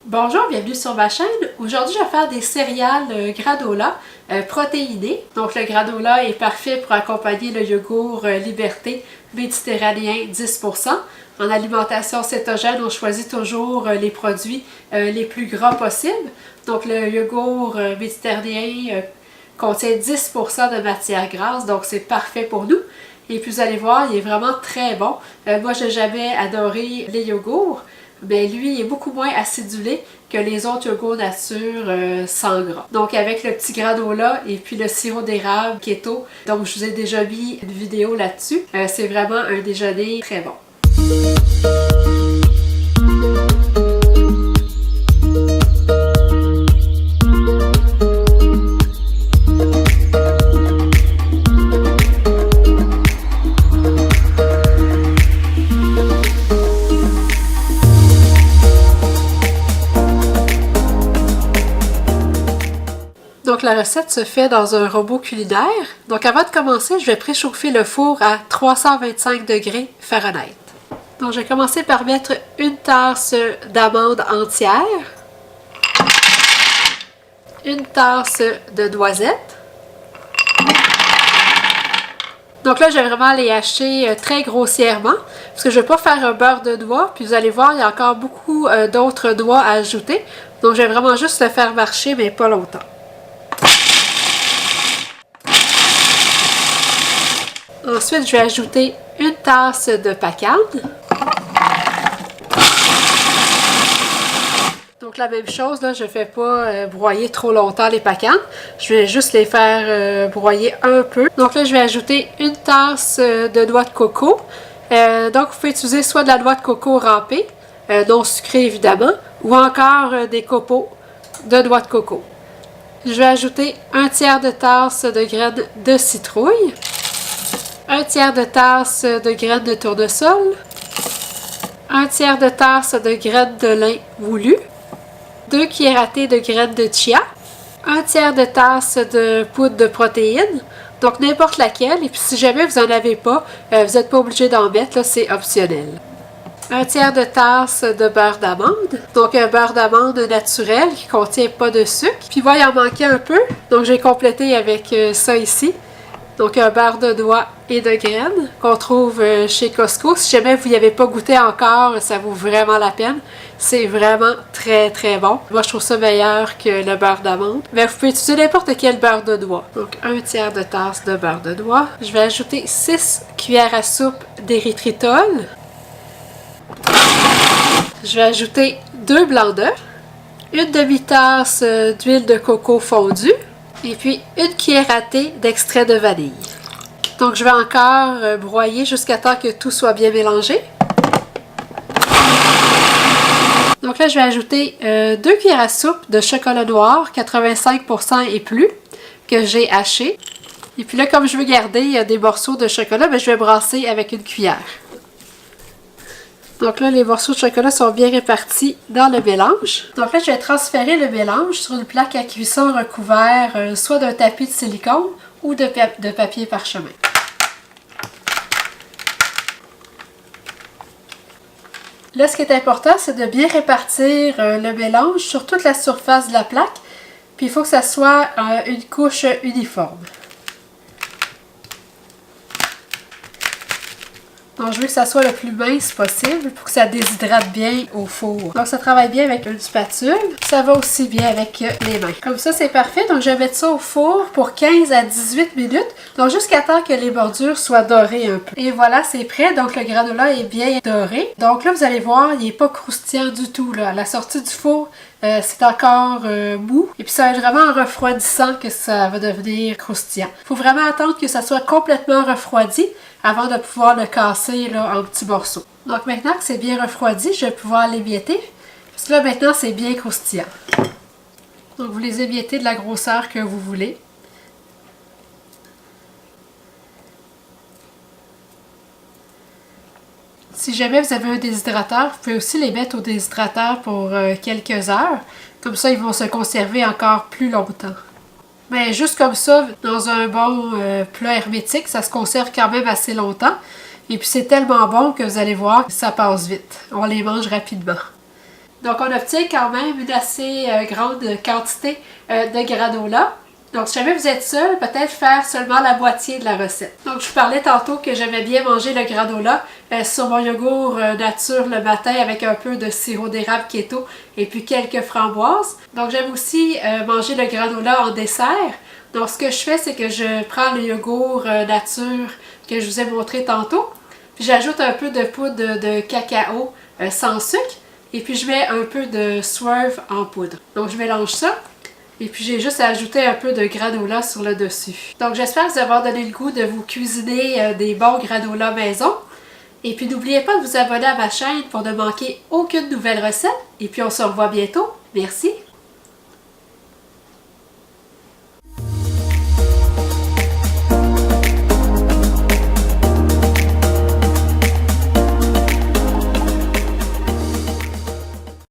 Bonjour, bienvenue sur ma chaîne. Aujourd'hui, je vais faire des céréales granola protéinées. Donc, le granola est parfait pour accompagner le yogourt Liberté méditerranéen 10%. En alimentation cétogène, on choisit toujours les produits les plus gras possibles. Donc, le yogourt méditerranéen contient 10% de matière grasse, donc c'est parfait pour nous. Et puis, vous allez voir, il est vraiment très bon. Moi, j'ai jamais adoré les yogourts. Mais lui, il est beaucoup moins acidulé que les autres yogourts nature sans gras. Donc avec le petit granola et puis le sirop d'érable keto, donc je vous ai déjà mis une vidéo là-dessus. C'est vraiment un déjeuner très bon. Donc la recette se fait dans un robot culinaire. Donc avant de commencer, je vais préchauffer le four à 325 degrés Fahrenheit. Donc je vais commencer par mettre une tasse d'amandes entières, une tasse de noisettes. Donc là, je vais vraiment les hacher très grossièrement parce que je ne vais pas faire un beurre de noix. Puis vous allez voir, il y a encore beaucoup d'autres noix à ajouter. Donc je vais vraiment juste le faire marcher, mais pas longtemps. Ensuite, je vais ajouter une tasse de pacane. Donc la même chose, là, je ne fais pas broyer trop longtemps les pacanes. Je vais juste les faire broyer un peu. Donc là, je vais ajouter une tasse de noix de coco. Donc vous pouvez utiliser soit de la noix de coco râpée, non sucrée évidemment, ou encore des copeaux de noix de coco. Je vais ajouter un tiers de tasse de graines de citrouille. Un tiers de tasse de graines de tournesol, un tiers de tasse de graines de lin moulu, 2 cuillères à thé de graines de chia, un tiers de tasse de poudre de protéines, donc n'importe laquelle, et puis si jamais vous n'en avez pas, vous n'êtes pas obligé d'en mettre, c'est optionnel. Un tiers de tasse de beurre d'amande, donc un beurre d'amande naturel qui ne contient pas de sucre. Puis il va y en manquer un peu, donc j'ai complété avec ça ici. Donc un beurre de noix et de graines qu'on trouve chez Costco. Si jamais vous n'y avez pas goûté encore, ça vaut vraiment la peine. C'est vraiment très très bon. Moi je trouve ça meilleur que le beurre d'amande. Mais vous pouvez utiliser n'importe quel beurre de noix. Donc un tiers de tasse de beurre de noix. Je vais ajouter 6 cuillères à soupe d'érythritol. Je vais ajouter 2 blancs d'œufs. Une demi-tasse d'huile de coco fondue. Et puis une cuillère à thé d'extrait de vanille. Donc je vais encore broyer jusqu'à temps que tout soit bien mélangé. Donc là je vais ajouter 2 cuillères à soupe de chocolat noir 85% et plus que j'ai haché. Et puis là comme je veux garder des morceaux de chocolat, je vais brasser avec une cuillère. Donc là, les morceaux de chocolat sont bien répartis dans le mélange. Donc là, je vais transférer le mélange sur une plaque à cuisson recouvert soit d'un tapis de silicone ou de papier parchemin. Là, ce qui est important, c'est de bien répartir le mélange sur toute la surface de la plaque. Puis il faut que ça soit une couche uniforme. Donc, je veux que ça soit le plus mince possible pour que ça déshydrate bien au four. Donc, ça travaille bien avec une spatule. Ça va aussi bien avec les mains. Comme ça, c'est parfait. Donc, je vais mettre ça au four pour 15 à 18 minutes. Donc, jusqu'à temps que les bordures soient dorées un peu. Et voilà, c'est prêt. Donc, le granola est bien doré. Donc là, vous allez voir, il n'est pas croustillant du tout. Là. À la sortie du four, c'est encore mou. Et puis, ça va être vraiment en refroidissant que ça va devenir croustillant. Il faut vraiment attendre que ça soit complètement refroidi avant de pouvoir le casser là, en petits morceaux. Donc maintenant que c'est bien refroidi, je vais pouvoir l'émietter. Parce que là maintenant c'est bien croustillant. Donc vous les émiettez de la grosseur que vous voulez. Si jamais vous avez un déshydrateur, vous pouvez aussi les mettre au déshydrateur pour quelques heures. Comme ça, ils vont se conserver encore plus longtemps. Mais juste comme ça, dans un bon plat hermétique, ça se conserve quand même assez longtemps. Et puis c'est tellement bon que vous allez voir que ça passe vite. On les mange rapidement. Donc on obtient quand même une assez grande quantité de granola. Donc, si jamais vous êtes seul, peut-être faire seulement la moitié de la recette. Donc, je vous parlais tantôt que j'aimais bien manger le granola sur mon yogourt nature le matin avec un peu de sirop d'érable keto et puis quelques framboises. Donc, j'aime aussi manger le granola en dessert. Donc, ce que je fais, c'est que je prends le yogourt nature que je vous ai montré tantôt. Puis, j'ajoute un peu de poudre de cacao sans sucre. Et puis, je mets un peu de Swerve en poudre. Donc, je mélange ça. Et puis j'ai juste ajouté un peu de granola sur le dessus. Donc j'espère vous avoir donné le goût de vous cuisiner des bons granola maison. Et puis n'oubliez pas de vous abonner à ma chaîne pour ne manquer aucune nouvelle recette. Et puis on se revoit bientôt. Merci!